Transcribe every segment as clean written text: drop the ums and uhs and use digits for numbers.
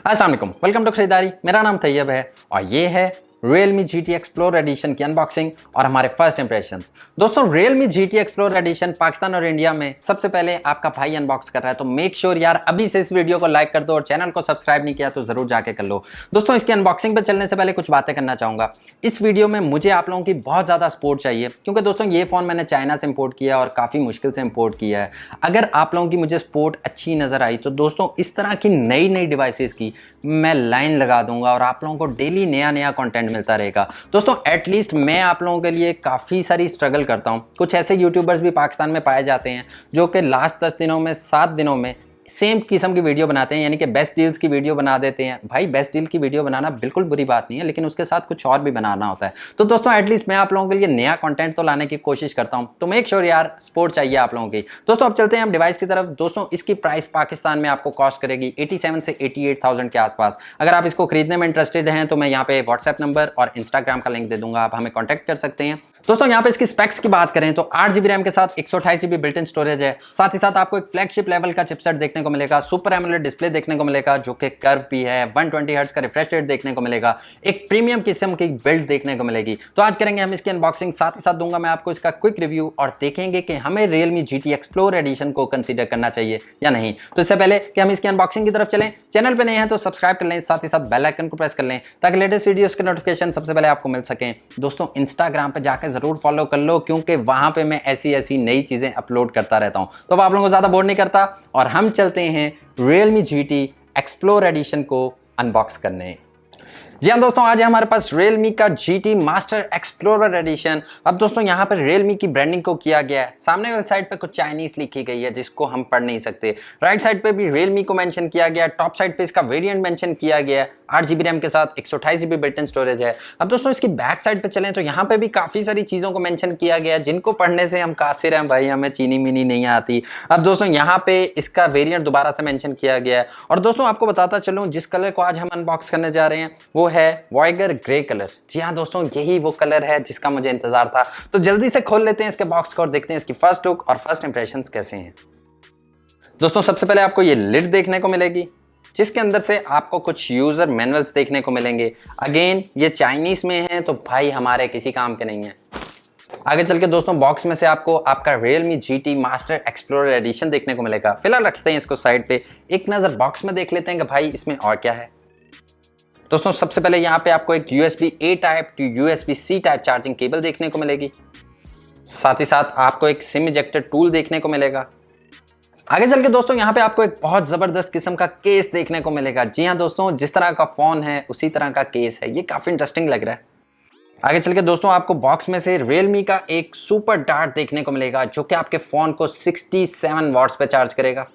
अस्सलाम वालेकुम, welcome to खरीदारी। मेरा नाम तैयब है और ये है Realme GT Explorer Edition की अनबॉक्सिंग और हमारे फर्स्ट इंप्रेशंस। दोस्तों Realme GT Explorer Edition Pakistan और इंडिया में सबसे पहले आपका भाई अनबॉक्स कर रहा है, तो मेक श्योर यार अभी से इस वीडियो को लाइक कर दो और चैनल को सब्सक्राइब नहीं किया तो जरूर जाके कर लो। दोस्तों इसकी अनबॉक्सिंग पे चलने से पहले कुछ बातें करना चाहूंगा। इस वीडियो में मुझे आप लोगों की बहुत ज़्यादा सपोर्ट चाहिए, क्योंकि दोस्तों ये फ़ोन मैंने चाइना से इम्पोर्ट किया और काफ़ी मुश्किल से इम्पोर्ट किया है। अगर आप लोगों की मुझे सपोर्ट अच्छी नज़र आई तो दोस्तों इस तरह की नई नई डिवाइसेस की मैं लाइन लगा दूंगा और आप लोगों को डेली नया नया कंटेंट मिलता रहेगा। दोस्तों एटलीस्ट मैं आप लोगों के लिए काफ़ी सारी स्ट्रगल करता हूं। कुछ ऐसे यूट्यूबर्स भी पाकिस्तान में पाए जाते हैं जो कि लास्ट 10 दिनों में 7 दिनों में सेम किस्म की वीडियो बनाते हैं, यानी कि बेस्ट डील्स की वीडियो बना देते हैं। भाई बेस्ट डील की वीडियो बनाना बिल्कुल बुरी बात नहीं है, लेकिन उसके साथ कुछ और भी बनाना होता है। तो दोस्तों एटलीस्ट मैं आप लोगों के लिए नया कंटेंट तो लाने की कोशिश करता हूं, तो मेक श्योर यार सपोर्ट चाहिए आप लोगों की। दोस्तों अब चलते हैं हम डिवाइस की तरफ। दोस्तों इसकी प्राइस पाकिस्तान में आपको कॉस्ट करेगी 87 से 88,000 के आसपास। अगर आप इसको खरीदने में इंटरेस्टेड हैं तो मैं यहाँ पे व्हाट्सएप नंबर और इंस्टाग्राम का लिंक दे दूंगा, आप हमें कॉन्टैक्ट कर सकते हैं। दोस्तों यहाँ पे इसकी स्पेक्स की बात करें तो 8GB रैम के साथ 128GB बिल्ट इन स्टोरेज है। साथ ही साथ आपको एक फ्लैगशिप लेवल का चिपसेट देखने को मिलेगा, सुपर एमोलेड डिस्प्ले देखने को मिलेगा जो कि कर्व भी है, 120 हर्ट्ज का रिफ्रेश रेट देखने को मिलेगा, एक प्रीमियम किस्म की बिल्ड देखने को मिलेगी। तो आज करेंगे हम इसकी अनबॉक्सिंग, साथ ही साथ दूंगा मैं आपको इसका क्विक रिव्यू और देखेंगे कि हमें Realme GT Explorer Edition को कंसीडर करना चाहिए या नहीं। तो इससे पहले कि हम इसकी अनबॉक्सिंग की तरफ चलें, चैनल पे नए हैं तो सब्सक्राइब कर लें, साथ ही साथ बेल आइकन को प्रेस कर लें ताकि लेटेस्ट वीडियोस के नोटिफिकेशन सबसे पहले आपको मिल सकें। दोस्तों इंस्टाग्राम पे जाकर जरूर फॉलो कर लो, क्योंकि वहां पे मैं ऐसी नई चीजें अपलोड करता रहता हूं। तो अब आप लोगों को ज्यादा बोर नहीं करता और हम चलते हैं Realme GT Explorer Edition को अनबॉक्स करने। जी हाँ दोस्तों, आज है हमारे पास Realme का GT Master Explorer Edition। अब दोस्तों यहाँ पर Realme की ब्रांडिंग को किया गया है। सामने वाली साइड पे कुछ चाइनीज लिखी गई है जिसको हम पढ़ नहीं सकते। राइट साइड पे भी Realme को मेंशन किया गया, टॉप साइड पे इसका वेरिएंट मेंशन किया गया है। 8GB रैम के साथ 128GB बिल्ट इन स्टोरेज है। अब दोस्तों इसकी बैक साइड पे चलें तो यहाँ पे भी काफी सारी चीजों को मेंशन किया गया है जिनको पढ़ने से हम कासिर हैं भाई, हमें चीनी मिनी नहीं आती। अब दोस्तों यहाँ पे इसका वेरिएंट दोबारा से मेंशन किया गया है। और दोस्तों आपको बताता चलूं, जिस कलर को आज हम अनबॉक्स करने जा रहे हैं वो है वॉयगर ग्रे कलर। जी हाँ दोस्तों, यही वो कलर है जिसका मुझे इंतजार था। तो जल्दी से खोल लेते हैं इसके बॉक्स को और देखते हैं इसकी फर्स्ट लुक और फर्स्ट इंप्रेशंस कैसे हैं। दोस्तों सबसे पहले आपको ये लिड देखने को मिलेगी जिसके अंदर से आपको कुछ यूजर मैनुअल्स देखने को मिलेंगे। अगेन ये चाइनीज में है तो भाई हमारे किसी काम के नहीं है। आगे चल के दोस्तों बॉक्स में से आपको आपका Realme GT Master Explorer Edition देखने को मिलेगा। फिलहाल रखते हैं इसको साइड पे, एक नजर बॉक्स में देख लेते हैं कि भाई इसमें और क्या है। दोस्तों सबसे पहले यहाँ पे आपको एक USB-A type two USB-C type charging cable देखने को मिलेगी। साथ ही साथ आपको एक सिम इजेक्टर टूल देखने को मिलेगा। आगे चल के दोस्तों यहाँ पे आपको एक बहुत जबरदस्त किस्म का केस देखने को मिलेगा। जी हाँ दोस्तों, जिस तरह का फोन है उसी तरह का केस है, ये काफी इंटरेस्टिंग लग रहा है। आगे चल के दोस्तों आपको बॉक्स में से Realme का एक सुपर डार्ट देखने को मिलेगा जो कि आपके फोन को 67 वॉट्स पे चार्ज करेगा।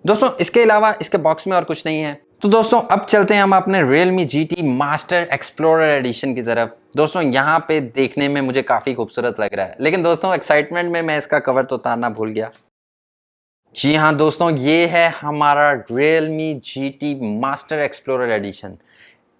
दोस्तों इसके अलावा इसके बॉक्स में और कुछ नहीं है। तो दोस्तों अब चलते हैं हम अपने Realme GT Master Explorer Edition की तरफ। दोस्तों यहाँ पे देखने में मुझे काफी खूबसूरत लग रहा है, लेकिन दोस्तों एक्साइटमेंट में मैं इसका कवर तो उतारना भूल गया। जी हाँ दोस्तों, ये है हमारा Realme GT Master Explorer Edition।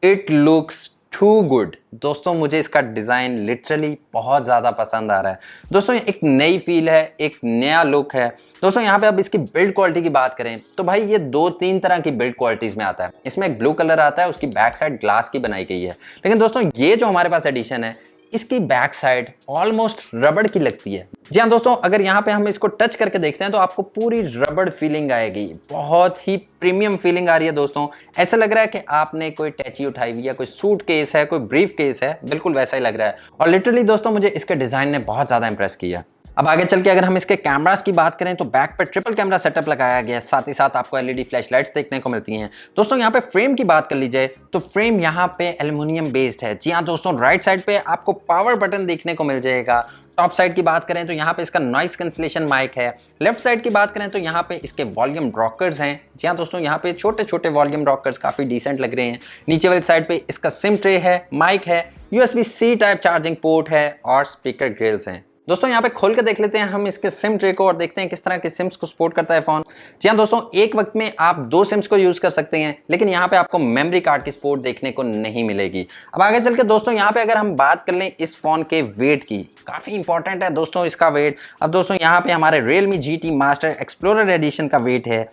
It looks too good. दोस्तों मुझे इसका डिज़ाइन लिटरली बहुत ज़्यादा पसंद आ रहा है। दोस्तों एक नई फील है, एक नया लुक है। दोस्तों यहाँ पे अब इसकी बिल्ड क्वालिटी की बात करें तो भाई ये 2-3 तरह की बिल्ड क्वालिटीज़ में आता है। इसमें एक ब्लू कलर आता है, उसकी बैक साइड ग्लास की बनाई गई है। लेकिन दोस्तों ये जो हमारे पास एडिशन है इसकी बैक साइड ऑलमोस्ट रबड़ की लगती है। जी हाँ दोस्तों, अगर यहाँ पे हम इसको टच करके देखते हैं तो आपको पूरी रबड़ फीलिंग आएगी, बहुत ही प्रीमियम फीलिंग आ रही है। दोस्तों ऐसा लग रहा है कि आपने कोई टैची उठाई हुई है, कोई सूट केस है, कोई ब्रीफ केस है, बिल्कुल वैसा ही लग रहा है। और लिटरली दोस्तों मुझे इसके डिजाइन ने बहुत ज्यादा इंप्रेस किया। अब आगे चल के अगर हम इसके कैमरास की बात करें तो बैक पर ट्रिपल कैमरा सेटअप लगाया गया है। साथ ही साथ आपको एलईडी फ्लैश लाइट्स देखने को मिलती हैं। दोस्तों यहाँ पे फ्रेम की बात कर ली जाए तो फ्रेम यहाँ पे एल्युमिनियम बेस्ड है। जी हाँ दोस्तों, राइट साइड पे आपको पावर बटन देखने को मिल जाएगा। टॉप साइड की बात करें तो यहाँ पे इसका नॉइस कैंसलेशन माइक है। लेफ्ट साइड की बात करें तो यहाँ पे इसके वॉल्यूम रॉकर्स हैं। जी हाँ दोस्तों, यहाँ पे छोटे छोटे वॉल्यूम रॉकर्स काफी डिसेंट लग रहे हैं। नीचे वाली साइड पे इसका सिम ट्रे है, माइक है, USB-C टाइप चार्जिंग पोर्ट है और स्पीकर ग्रिल्स हैं। दोस्तों यहाँ पे खोल के देख लेते हैं हम इसके सिम ट्रे को और देखते हैं किस तरह के सिम्स को सपोर्ट करता है फोन। जी हाँ दोस्तों, एक वक्त में आप 2 सिम्स को यूज कर सकते हैं, लेकिन यहाँ पे आपको मेमोरी कार्ड की सपोर्ट देखने को नहीं मिलेगी। अब आगे चल के दोस्तों यहाँ पे अगर हम बात कर लें इस फोन के वेट की, काफी इंपॉर्टेंट है दोस्तों इसका वेट। अब दोस्तों यहाँ पे हमारे Realme GT Master Explorer Edition का वेट है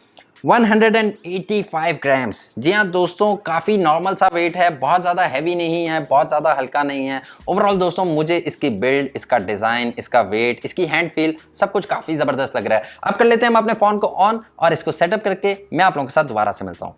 185 ग्राम्स। जी हाँ दोस्तों, काफ़ी नॉर्मल सा वेट है, बहुत ज़्यादा हैवी नहीं है, बहुत ज़्यादा हल्का नहीं है। ओवरऑल दोस्तों मुझे इसकी बिल्ड, इसका डिज़ाइन, इसका वेट, इसकी हैंड फील सब कुछ काफ़ी ज़बरदस्त लग रहा है। अब कर लेते हैं हम अपने फ़ोन को ऑन और इसको सेटअप करके मैं आप लोगों के साथ दोबारा से मिलता हूँ।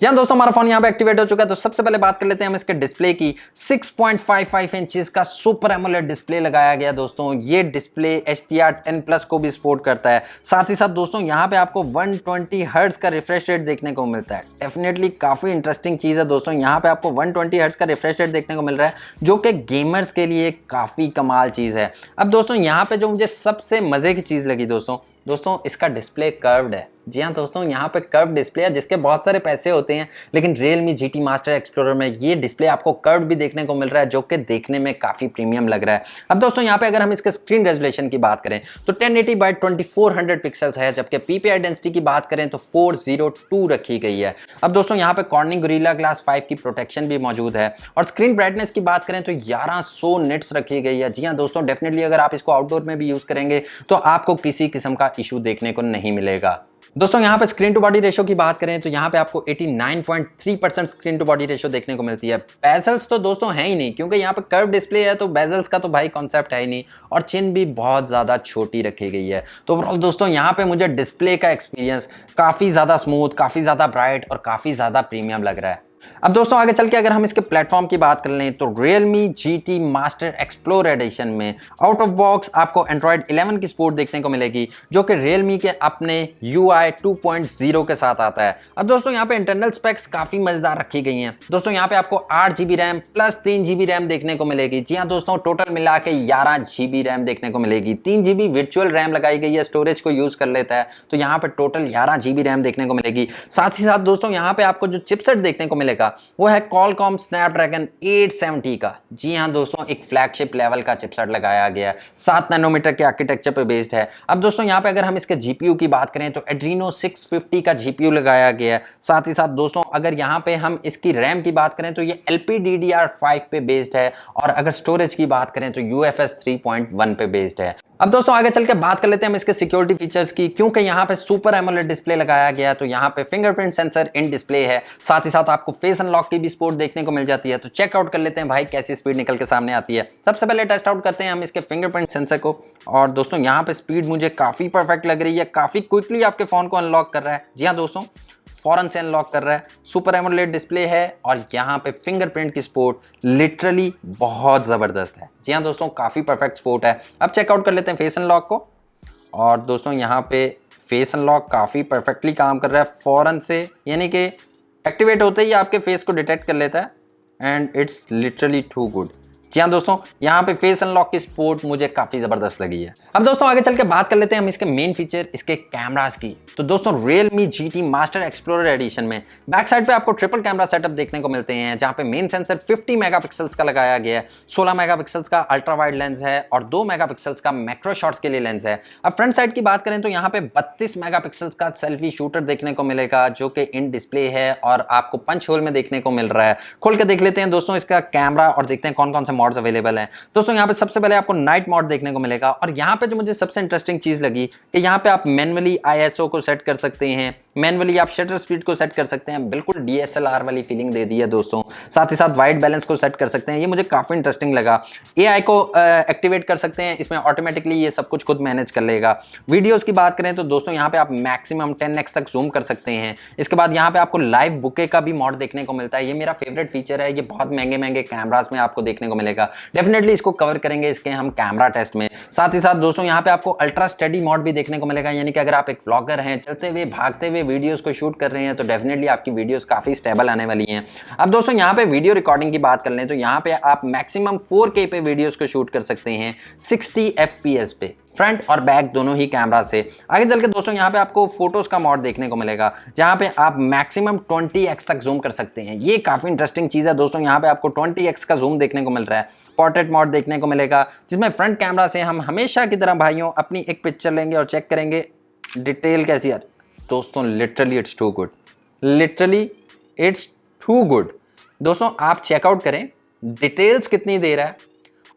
यहाँ दोस्तों हमारा फोन यहाँ पे एक्टिवेट हो चुका है। तो सबसे पहले बात कर लेते हैं हम इसके डिस्प्ले की। 6.55 इंचेस का सुपर एमोलेड डिस्प्ले लगाया गया दोस्तों। ये डिस्प्ले HDR 10 प्लस को भी सपोर्ट करता है। साथ ही साथ दोस्तों यहाँ पे आपको 120 हर्ट्ज का रिफ्रेश रेट देखने को मिलता है। डेफिनेटली काफी इंटरेस्टिंग चीज है दोस्तों। यहाँ पे आपको 120 हर्ट्ज का रिफ्रेश रेट देखने को मिल रहा है, जो कि गेमर्स के लिए काफी कमाल चीज है। अब दोस्तों यहाँ पे जो मुझे सबसे मजे की चीज लगी दोस्तों इसका डिस्प्ले कर्व्ड है। जी हाँ दोस्तों, यहाँ पे कर्व डिस्प्ले है, जिसके बहुत सारे पैसे होते हैं, लेकिन Realme GT मास्टर एक्सप्लोरर में ये डिस्प्ले आपको कर्व भी देखने को मिल रहा है, जो कि देखने में काफी प्रीमियम लग रहा है। अब दोस्तों यहाँ पे अगर हम इसके स्क्रीन रेजोल्यूशन की बात करें तो 1080 बाय 2400 पिक्सल्स है, जबकि PPI डेंसिटी की बात करें तो 402 रखी गई है। अब दोस्तों यहाँ पे कॉर्निंग गोरिल्ला ग्लास 5 की प्रोटेक्शन भी मौजूद है और स्क्रीन ब्राइटनेस की बात करें तो 1100 निट्स रखी गई है। जी हाँ दोस्तों, डेफिनेटली अगर आप इसको आउटडोर में भी यूज करेंगे तो आपको किसी किस्म का इशू देखने को नहीं मिलेगा। दोस्तों यहाँ पे स्क्रीन टू बॉडी रेशो की बात करें तो यहाँ पे आपको 89.3% स्क्रीन टू बॉडी रेशो देखने को मिलती है। बेजल्स तो दोस्तों है ही नहीं, क्योंकि यहाँ पे कर्व डिस्प्ले है तो बेजल्स का तो भाई कॉन्सेप्ट है ही नहीं, और चिन भी बहुत ज्यादा छोटी रखी गई है। तो ओवरऑल दोस्तों यहाँ पे मुझे डिस्प्ले का एक्सपीरियंस काफी ज्यादा स्मूथ, काफी ज्यादा ब्राइट और काफी ज्यादा प्रीमियम लग रहा है। अब दोस्तों आगे चल के अगर हम इसके प्लेटफॉर्म की बात कर लें तो Realme GT master explore edition में आउट ऑफ बॉक्स आपको Android 11 की सपोर्ट देखने को मिलेगी, जो कि Realme के अपने UI 2.0 के साथ आता है। अब दोस्तों यहाँ पे इंटरनल स्पेक्स काफी मजेदार रखी गई हैं। दोस्तों यहाँ पे आपको 8GB RAM plus 3GB RAM देखने को मिलेगी। जी हाँ दोस्तों, टोटल मिला के 11GB रैम देखने को मिलेगी। 3GB वर्चुअल रैम लगाई गई है, स्टोरेज को यूज कर लेता है, तो यहाँ पे टोटल 11GB रैम देखने को मिलेगी। साथ ही साथ दोस्तों यहाँ पे आपको जो चिपसेट देखने को मिलेगा वो है Qualcomm Snapdragon 870 का। जी हाँ दोस्तों, एक फ्लैगशिप लेवल का चिपसेट लगाया गया है, 7 नैनोमीटर के आर्किटेक्चर पे बेस्ड है। अब दोस्तों यहाँ पे अगर हम इसके GPU की बात करें तो Adreno 650 का GPU लगाया गया है। साथ ही साथ दोस्तों अगर यहाँ पे हम इसकी रैम की बात करें तो ये LPDDR5 पे बेस्ड है, और अगर स्टोरेज की बात करें तो UFS 3.1 पे बेस्ड है। अब दोस्तों आगे चल के बात कर लेते हैं हम इसके सिक्योरिटी फीचर्स की। क्योंकि यहाँ पे सुपर एमोलेड डिस्प्ले लगाया गया है तो यहाँ पे फिंगरप्रिंट सेंसर इन डिस्प्ले है। साथ ही साथ आपको फेस अनलॉक की भी सपोर्ट देखने को मिल जाती है। तो चेकआउट कर लेते हैं भाई कैसी स्पीड निकल के सामने आती है। सबसे पहले टेस्ट आउट करते हैं हम इसके फिंगरप्रिंट सेंसर को, और दोस्तों यहाँ पे स्पीड मुझे काफी परफेक्ट लग रही है, काफी क्विकली आपके फोन को अनलॉक कर रहा है। जी हाँ दोस्तों, फौरन से अनलॉक कर रहा है। सुपर एमोलेड डिस्प्ले है और यहाँ पे फिंगरप्रिंट की सपोर्ट लिटरली बहुत जबरदस्त है। जी हाँ दोस्तों, काफी परफेक्ट सपोर्ट है। अब चेकआउट कर लेते हैं फेस अनलॉक को, और दोस्तों यहाँ पे फेस अनलॉक काफी परफेक्टली काम कर रहा है। फौरन से यानी कि एक्टिवेट होते ही आपके फेस को डिटेक्ट कर लेता है, and it's literally too good. जी हाँ दोस्तों, यहाँ पे फेस अनलॉक की सपोर्ट मुझे काफी जबरदस्त लगी है। अब दोस्तों आगे चल के बात कर लेते हैं हम इसके मेन फीचर, इसके कैमरास की। तो दोस्तों Realme GT master explorer edition में बैक साइड पे आपको ट्रिपल कैमरा सेटअप देखने को मिलते हैं, जहां पे मेन सेंसर 50 मेगापिक्सल्स का लगाया गया है, 16 मेगापिक्सल्स का अल्ट्रा वाइड लेंस है और 2 मेगापिक्सल्स का मैक्रो शॉट्स के लिए लेंस है। अब फ्रंट साइड की बात करें तो यहाँ पे 32 मेगापिक्सल्स का सेल्फी शूटर देखने को मिलेगा, जो कि इन डिस्प्ले है और आपको पंच होल में देखने को मिल रहा है। खोल के देख लेते हैं दोस्तों इसका कैमरा और देखते हैं कौन कौन से मॉड्स अवेलेबल हैं। दोस्तों यहाँ पे सबसे पहले आपको नाइट मोड देखने को मिलेगा, और यहाँ पे जो मुझे सबसे इंटरेस्टिंग चीज लगी कि यहाँ पे आप मैन्युअली ISO को सेट कर सकते हैं, मैनुअली आप शटर स्पीड को सेट कर सकते हैं। बिल्कुल DSLR वाली फीलिंग दे दी है दोस्तों। साथ ही साथ वाइट बैलेंस को सेट कर सकते हैं, ये मुझे काफी इंटरेस्टिंग लगा। AI को एक्टिवेट कर सकते हैं, इसमें ऑटोमेटिकली ये सब कुछ खुद मैनेज कर लेगा। वीडियोस की बात करें तो दोस्तों यहाँ पे आप मैक्सिमम 10x तक जूम कर सकते हैं। इसके बाद यहाँ पे आपको लाइव बुके का भी मॉड देखने को मिलता है, ये मेरा फेवरेट फीचर है। ये बहुत महंगे महंगे कैमरास में आपको देखने को मिलेगा। डेफिनेटली इसको कवर करेंगे इसके हम कैमरा टेस्ट में। साथ ही साथ दोस्तों यहाँ पे आपको अल्ट्रा स्टडी मॉड भी देखने को मिलेगा, यानी कि अगर आप एक व्लॉगर हैं, चलते हुए भागते हुए वीडियोस को शूट कर रहे हैं, तो डेफिनेटली आपकी वीडियोस काफी स्टेबल आने वाली हैं। अब दोस्तों यहाँ पे वीडियो रिकॉर्डिंग की बात कर लें तो यहाँ पे आप मैक्सिमम 4K पे वीडियोस को शूट कर सकते हैं 60 FPS पे, फ्रंट और बैक दोनों ही कैमरा से। आगे चल के दोस्तों यहाँ पे आपको फोटोज का मोड देखने को मिलेगा, जहाँ पे आप मैक्सिमम 20x तक जूम कर सकते हैं। ये काफी इंटरेस्टिंग चीज है दोस्तों, यहाँ पे आपको 20x का जूम देखने को मिल रहा है। पोर्ट्रेट मोड देखने को मिलेगा, जिसमें फ्रंट कैमरा से हम हमेशा की तरह भाइयों अपनी एक पिक्चर लेंगे और चेक करेंगे डिटेल कैसी है। दोस्तों literally it's too good, literally it's too good. दोस्तों आप चेकआउट करें डिटेल्स कितनी दे रहा है,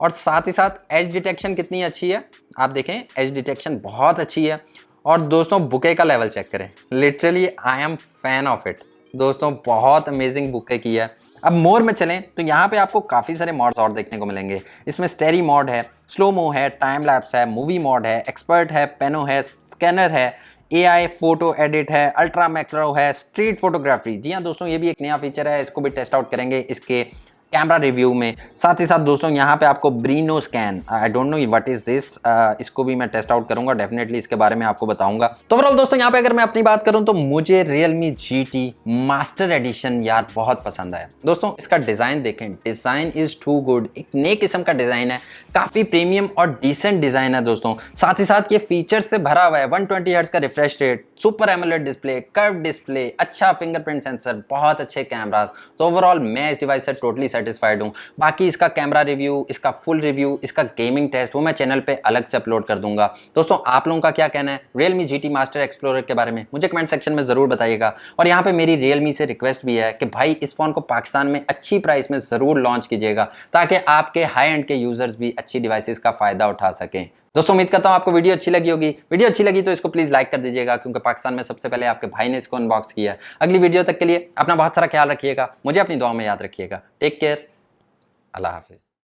और साथ ही साथ एज डिटेक्शन कितनी अच्छी है। आप देखें एज डिटेक्शन बहुत अच्छी है। और दोस्तों बुके का लेवल चेक करें, literally I am fan of it. दोस्तों बहुत अमेजिंग बुके की है। अब मोर में चलें तो यहाँ पे आपको काफ़ी सारे मॉड्स और देखने को मिलेंगे। इसमें स्टेरी मॉड है, स्लो मो है, टाइम लैप्स है, मूवी मॉड है, एक्सपर्ट है, पेनो है, स्कैनर है, एआई फोटो एडिट है, अल्ट्रा मैक्रो है, स्ट्रीट फोटोग्राफी। जी हाँ दोस्तों, ये भी एक नया फीचर है, इसको भी टेस्ट आउट करेंगे इसके कैमरा रिव्यू में। साथ ही साथ दोस्तों यहाँ पे आपको ब्रीनो scan, I don't know what is this, इसको भी मैं टेस्ट आउट करूंगा, डेफिनेटली इसके बारे में आपको बताऊंगा। तो ओवरऑल दोस्तों यहाँ पे अगर मैं अपनी बात करूं तो मुझे Realme GT मास्टर एडिशन यार बहुत पसंद आया। दोस्तों इसका डिजाइन देखें, डिजाइन इज टू गुड, एक नए किस्म का डिजाइन है, काफी प्रीमियम और डिसेंट डिजाइन है दोस्तों। साथ ही साथ ये फीचर से भरा हुआ है, 120 हर्ट्ज का refresh rate, super AMOLED display, curve display, अच्छा फिंगरप्रिंट सेंसर, बहुत अच्छे कैमरास। तो ओवरऑल मैं इस डिवाइस से टोटली सेटिस्फाइड हूँ। बाकी इसका कैमरा रिव्यू, इसका फुल रिव्यू, इसका गेमिंग टेस्ट वो मैं चैनल पे अलग से अपलोड कर दूंगा। दोस्तों आप लोगों का क्या कहना है Realme GT मास्टर एक्सप्लोरर के बारे में, मुझे कमेंट सेक्शन में जरूर बताइएगा। और यहाँ पे मेरी Realme से रिक्वेस्ट भी है कि भाई इस फोन को पाकिस्तान में अच्छी प्राइस में जरूर लॉन्च कीजिएगा, ताकि आपके हाई एंड के यूजर्स भी अच्छी डिवाइसेस का फायदा उठा सकें। दोस्तों उम्मीद करता हूं आपको वीडियो अच्छी लगी होगी। वीडियो अच्छी लगी तो इसको प्लीज लाइक कर दीजिएगा, क्योंकि पाकिस्तान में सबसे पहले आपके भाई ने इसको अनबॉक्स किया है। अगली वीडियो तक के लिए अपना बहुत सारा ख्याल रखिएगा, मुझे अपनी दुआ में याद रखिएगा। टेक केयर, अल्लाह हाफिज।